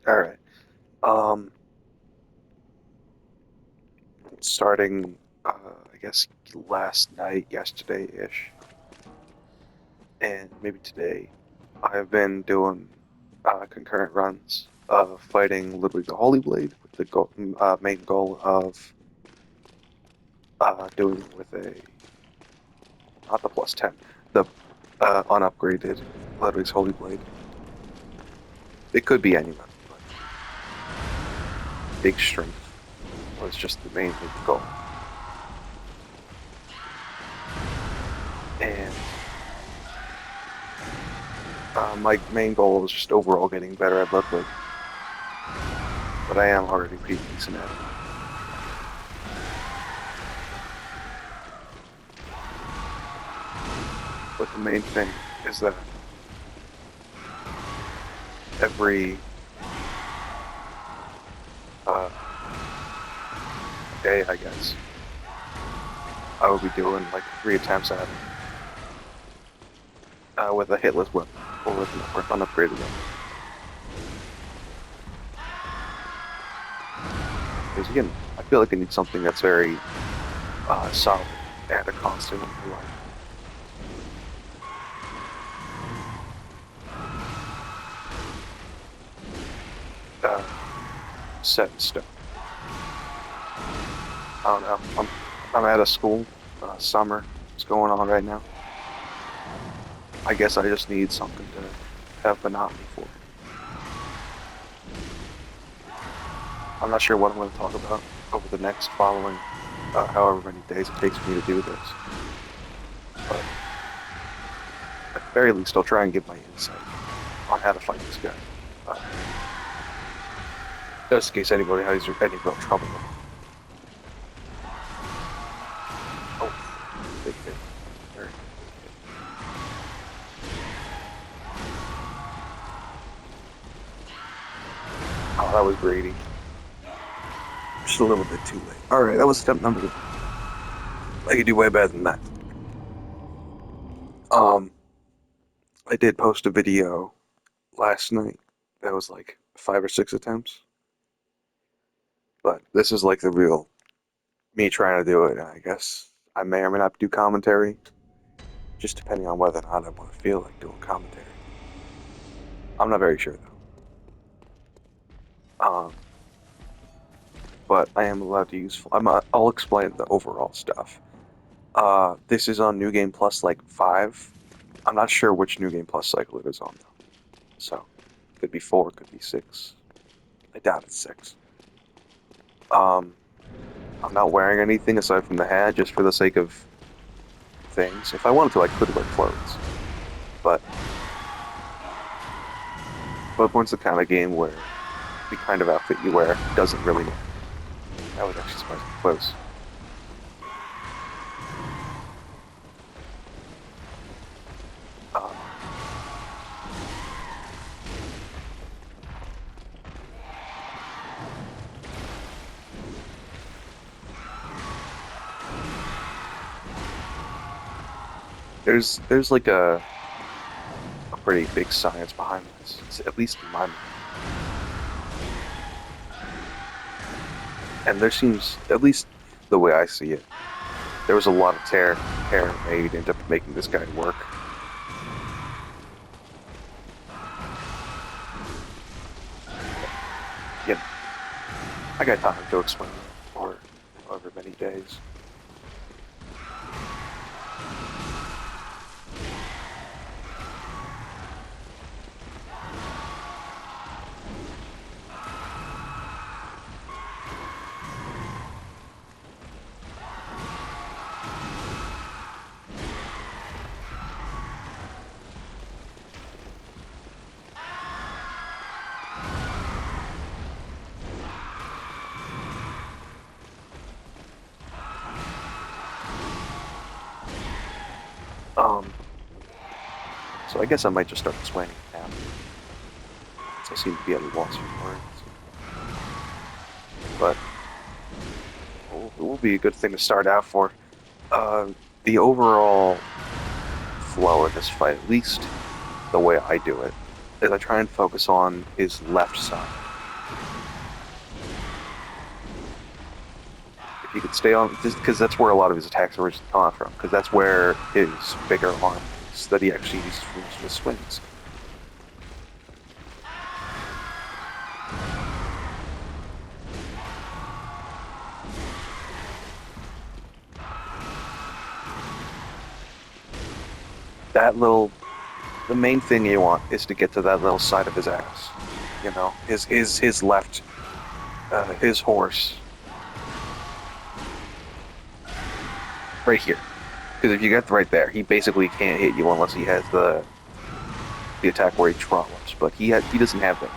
All right. Um, Starting, I guess last night, yesterday-ish, and maybe today, I've been doing concurrent runs of fighting Ludwig the Holy Blade with the main goal of doing it with a not the plus 10, the unupgraded Ludwig's Holy Blade. It could be any weapon, but big strength was just the main goal. And my main goal is just overall getting better at Ludwig, but I am already pretty decent at it. But the main thing is that every uh, day, I guess, I will be doing like 3 attempts at it with a hitless weapon or with an unupgraded weapon. Because again, I feel like I need something that's very solid and a constant in my life. Uh, Set in stone. I don't know. I'm at a school. Summer is going on right now. I guess I just need something to have monotony for. I'm not sure what I'm going to talk about over the next following however many days it takes for me to do this. But at the very least, I'll try and give my insight on how to fight this guy. Uh, just in case anybody has any real trouble with him. Oh, big hit. Very big hit. Oh, that was greedy. Just a little bit too late. Alright, that was attempt number 1. I could do way better than that. Um, I did post a video last night that was like 5 or 6 attempts, but this is like the real me trying to do it. And I guess I may or may not do commentary, just depending on whether or not I want to feel like doing commentary. I'm not very sure though. But I am allowed to use. I'll explain the overall stuff. This is on New Game Plus like 5. I'm not sure which New Game Plus cycle it is on though. So could be 4, could be 6. I doubt it's 6. Um, I'm not wearing anything aside from the hat, just for the sake of things. If I wanted to, I could wear clothes, but Bloodborne's the kind of game where the kind of outfit you wear doesn't really matter. That would actually surprise me close. Um, there's like a pretty big science behind this, at least in my mind. And there seems, at least the way I see it, there was a lot of care made into making this guy work. Yeah, I got time to explain it for however many days. Um, so I guess I might just start explaining it now, since I seem to be at a loss for words. But it will be a good thing to start out for. Uh, the overall flow of this fight, at least the way I do it, is I try and focus on his left side. He could stay on, just because that's where a lot of his attacks originally come from, because that's where his bigger arm is that he actually uses for his swings. That little, the main thing you want is to get to that little side of his ass. You know, his left, his horse, right here. Because if you get right there, he basically can't hit you unless he has the attack where he trollops. But he doesn't have that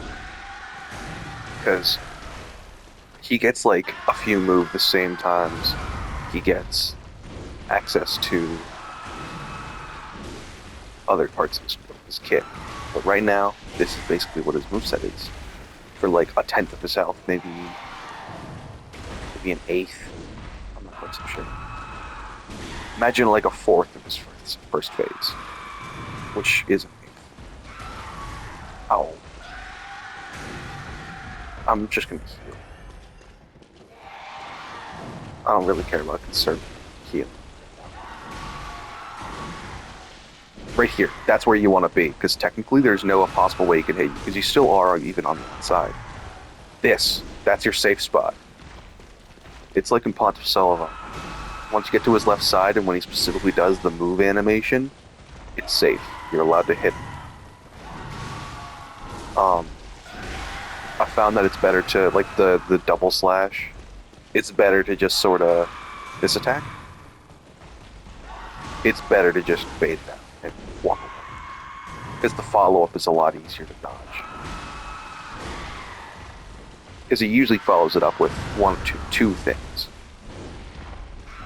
yet. Because he gets like a few moves the same times he gets access to other parts of his kit. But right now, this is basically what his moveset is. For like a tenth of his health, maybe an eighth. I'm not quite so sure. Imagine like a fourth of his first phase, which is an eighth. Ow. I'm just gonna heal. I don't really care about conserve heal. Right here, that's where you want to be, because technically there's no possible way you can hit you, because you still are even on the inside. That's your safe spot. It's like in Pontiff Sullivan. Once you get to his left side, and when he specifically does the move animation, it's safe. You're allowed to hit him. I found that it's better to, like the double slash, it's better to just sort of, this attack, it's better to just bait that and walk away. Because the follow-up is a lot easier to dodge. Because he usually follows it up with one or two things.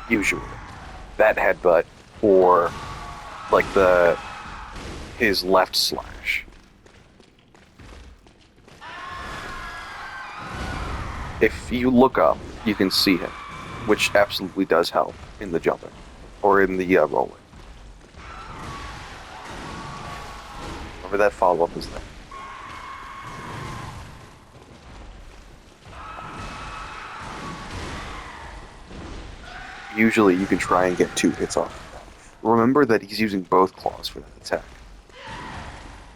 Usually. That headbutt, or like his left slash. If you look up, you can see him, which absolutely does help in the jumping, or in the rolling. Remember that follow-up is there. Usually you can try and get 2 hits off. Remember that he's using both claws for that attack.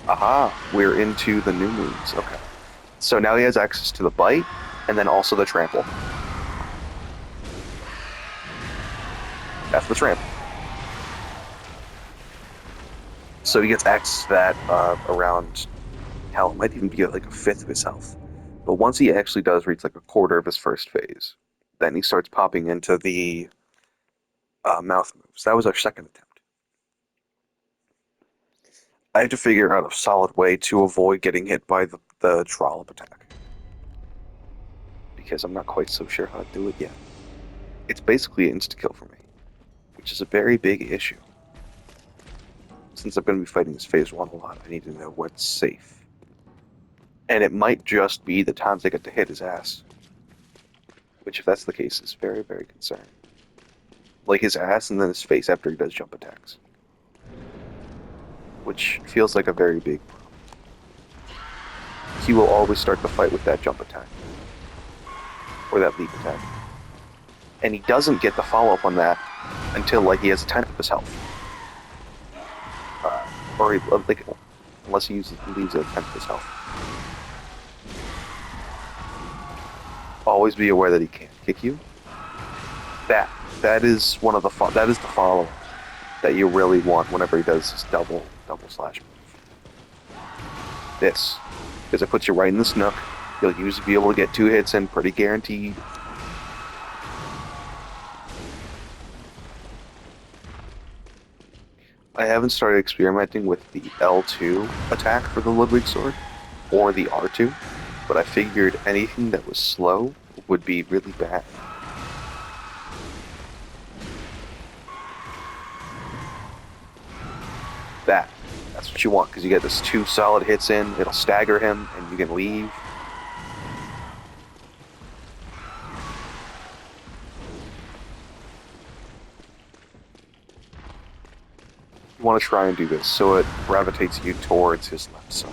Aha, we're into the new moves. Okay. So now he has access to the bite, and then also the trample. That's the trample. So he gets access to that around, hell, it might even be like a fifth of his health. But once he actually does reach like a quarter of his first phase, then he starts popping into the mouth moves. That was our second attempt. I had to figure out a solid way to avoid getting hit by the trollop attack. Because I'm not quite so sure how to do it yet. It's basically an insta-kill for me, which is a very big issue. Since I'm going to be fighting this phase 1 a lot, I need to know what's safe. And it might just be the times I get to hit his ass. Which, if that's the case, is very, very concerning. Like his ass and then his face after he does jump attacks. Which feels like a very big problem. He will always start the fight with that jump attack. Or that leap attack. And he doesn't get the follow-up on that until like he has a tenth of his health. Or he, like, unless he leaves a tenth of his health. Always be aware that he can't kick you. That is one of the that is the follow that you really want whenever he does his double slash move. This, because it puts you right in the snook. You'll usually be able to get 2 hits in, pretty guaranteed. I haven't started experimenting with the L2 attack for the Ludwig sword, or the R2, but I figured anything that was slow would be really bad. That's what you want, because you get this 2 solid hits in, it'll stagger him, and you can leave. You want to try and do this so it gravitates you towards his left side.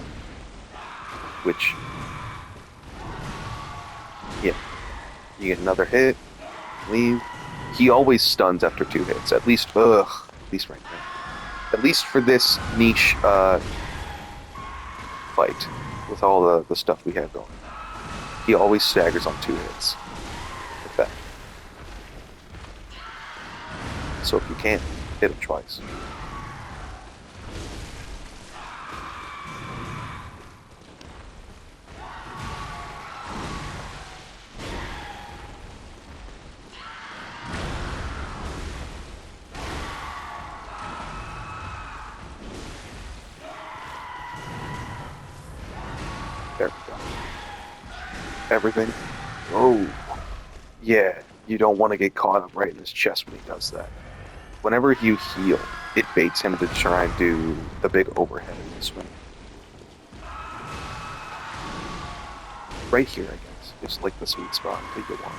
Which, yeah. You get another hit, leave. He always stuns after 2 hits. At least, ugh, at least right now. At least for this niche fight with all the stuff we have going. He always staggers on 2 hits. Like that. So if you can't, hit him twice. There we go. Everything. Oh, yeah. You don't want to get caught right in his chest when he does that. Whenever you heal, it baits him to try and do the big overhead in this one. Right here, I guess. It's like the sweet spot that you want.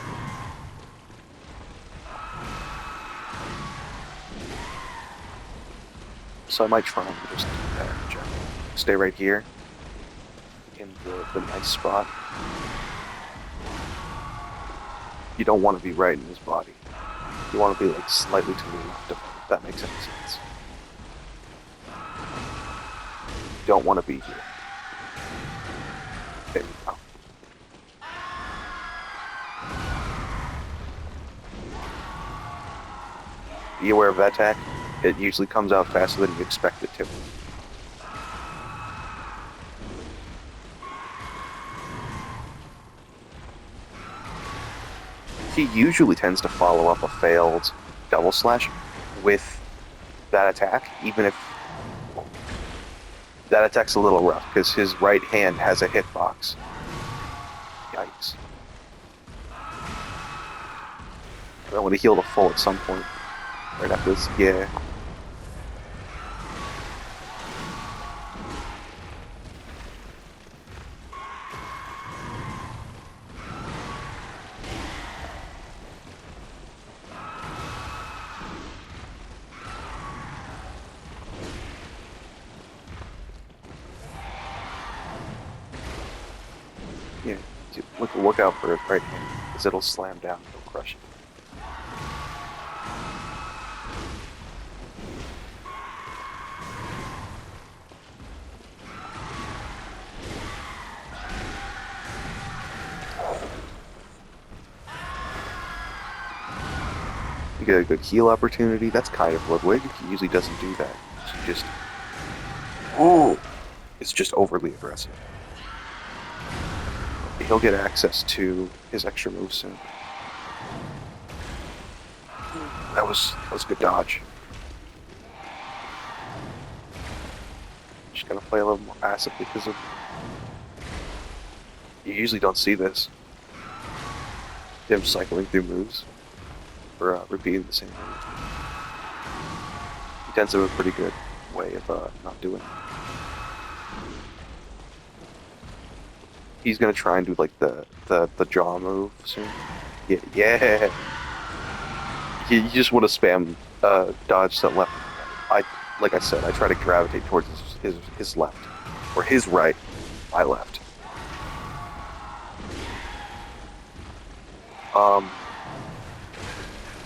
So I might try and just do that in general. Stay right here in the nice spot. You don't want to be right in his body. You want to be like slightly to the left of him, if that makes any sense. You don't want to be here. There we go. Be aware of that attack. It usually comes out faster than you expect it to. He usually tends to follow up a failed double slash with that attack, even if that attack's a little rough, because his right hand has a hitbox. Yikes. I want to heal the full at some point. Right after this, yeah. Yeah, look out for his right hand, because it'll slam down, it'll crush it. You get a good heal opportunity. That's kind of Ludwig. He usually doesn't do that. He just... Oh! It's just overly aggressive. He'll get access to his extra moves soon. That was a good dodge. Just gonna play a little more passive because of... You usually don't see this. Him cycling through moves. Or repeating the same move. He tends to have a pretty good way of not doing it. He's gonna try and do like the jaw move soon. Yeah, yeah. You just want to spam dodge to left. Like I said, I try to gravitate towards his left or his right, my left.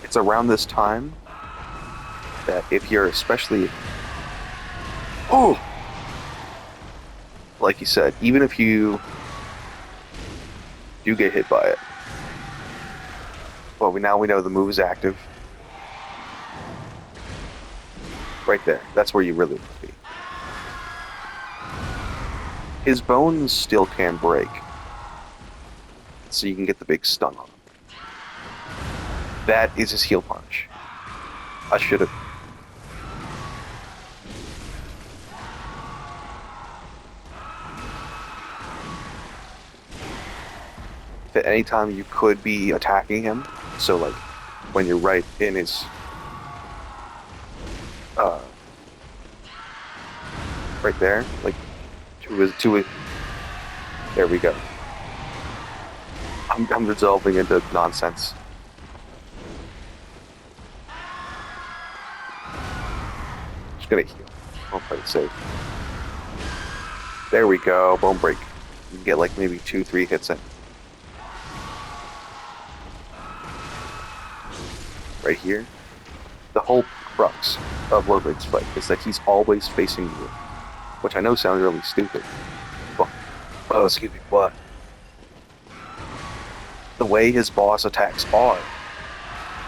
It's around this time that if you're especially like you said, even if you do get hit by it. Well, now we know the move is active. Right there. That's where you really want to be. His bones still can break. So you can get the big stun on him. That is his heal punch. I should have... At any time you could be attacking him, so like when you're right in his right there, like to his there we go. I'm resolving into nonsense. Just gonna heal. I'll play it safe. There we go, bone break. You can get like maybe 2-3 hits in. right here, the whole crux of Ludwig's fight is that he's always facing you, which I know sounds really stupid. But, oh, excuse me, but the way his boss attacks are,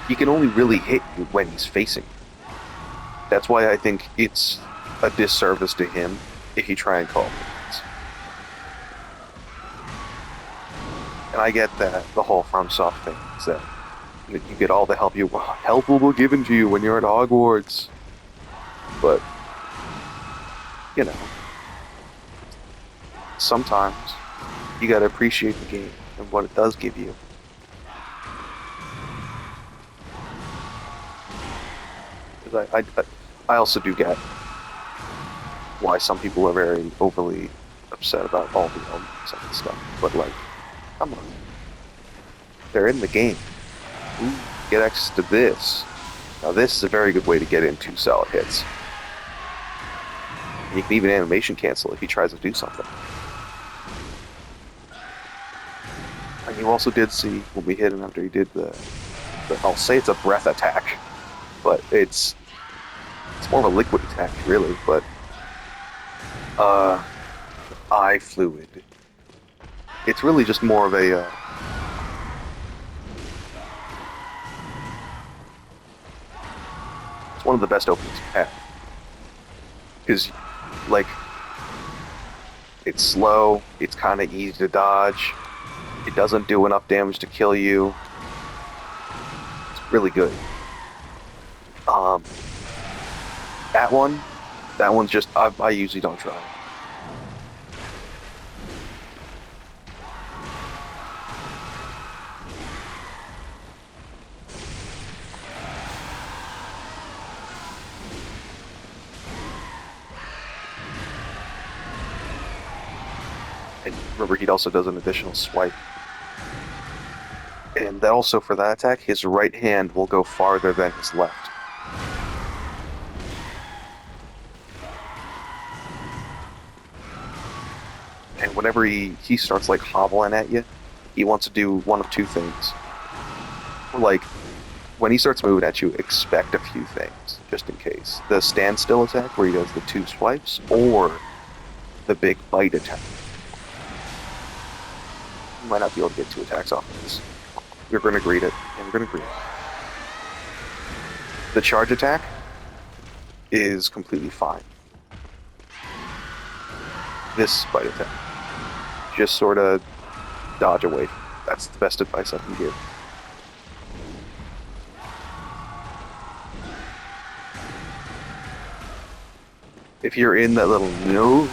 he can only really hit you when he's facing you. That's why I think it's a disservice to him if you try and call minions. And I get that the whole FromSoft thing is that you get all the help will be given to you when you're at Hogwarts. But you know, sometimes you gotta appreciate the game and what it does give you. Because I also do get why some people are very overly upset about all the elements and stuff. But like, come on, they're in the game. Ooh, get access to this. Now this is a very good way to get in 2 solid hits. You can even animation cancel if he tries to do something. And you also did see when we hit him after he did the I'll say it's a breath attack, but it's more of a liquid attack really, but eye fluid. It's really just more of a it's one of the best openings you have. Because like it's slow, it's kind of easy to dodge, it doesn't do enough damage to kill you. It's really good. That one's just I usually don't try. And remember, he also does an additional swipe. And that also, for that attack, his right hand will go farther than his left. And whenever he starts like hobbling at you, he wants to do one of 2 things. Like, when he starts moving at you, expect a few things, just in case. The standstill attack, where he does the 2 swipes, or the big bite attack. You might not be able to get 2 attacks off of this. You're going to greet it, and you're going to greet it. The charge attack is completely fine. This bite attack, just sort of dodge away. That's the best advice I can give. If you're in that little nook,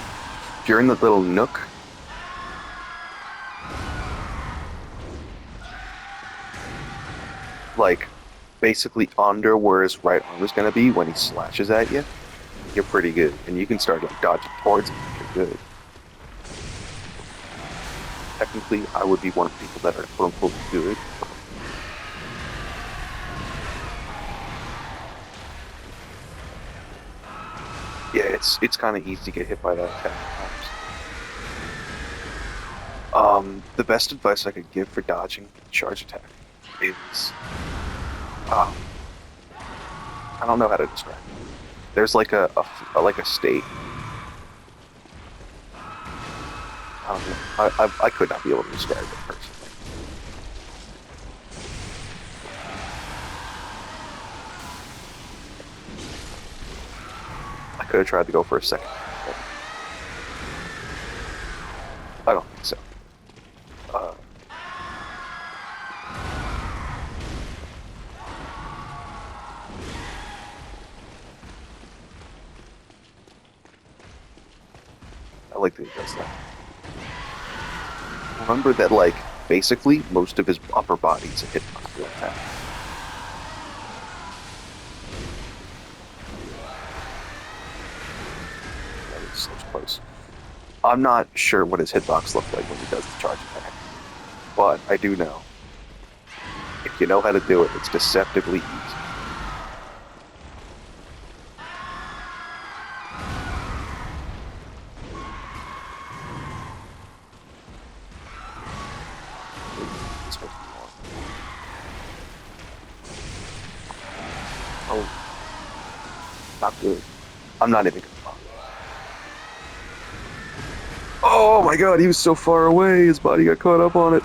like basically under where his right arm is going to be when he slashes at you, you're pretty good, and you can start like dodging towards him. You're good. Technically, I would be one of the people that are quote unquote good. Yeah, it's kind of easy to get hit by that attack at times. The best advice I could give for dodging charge attack is, I don't know how to describe it. There's like a state. I don't know. I could not be able to describe it personally. I could have tried to go for a second, but I don't think so. I like that he does that. Remember that, like, basically most of his upper body's a hitbox for that attack. That is so close. I'm not sure what his hitbox looked like when he does the charge attack, but I do know. If you know how to do it, it's deceptively easy. Not good. I'm not even gonna bother. Oh my god, he was so far away. His body got caught up on it.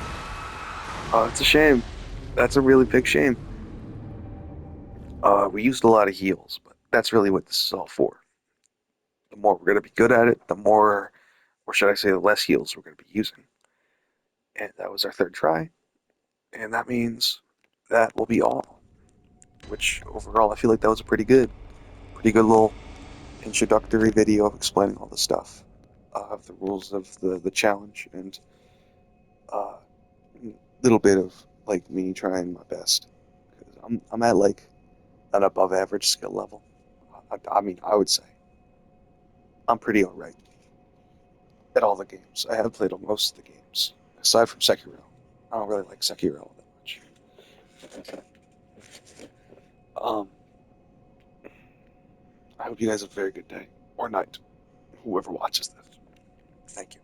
Oh, it's a shame. That's a really big shame. We used a lot of heals, but that's really what this is all for. The more we're gonna be good at it, the more, or should I say, the less heals we're gonna be using. And that was our third try, and that means that will be all. Which overall, I feel like that was a pretty good little introductory video of explaining all the stuff, of the rules of the challenge, and a little bit of like me trying my best. 'Cause I'm at like an above average skill level. I mean, I would say I'm pretty alright at all the games. I have played most of the games, aside from Sekiro. I don't really like Sekiro all that much. Um, I hope you guys have a very good day or night, whoever watches this. Thank you.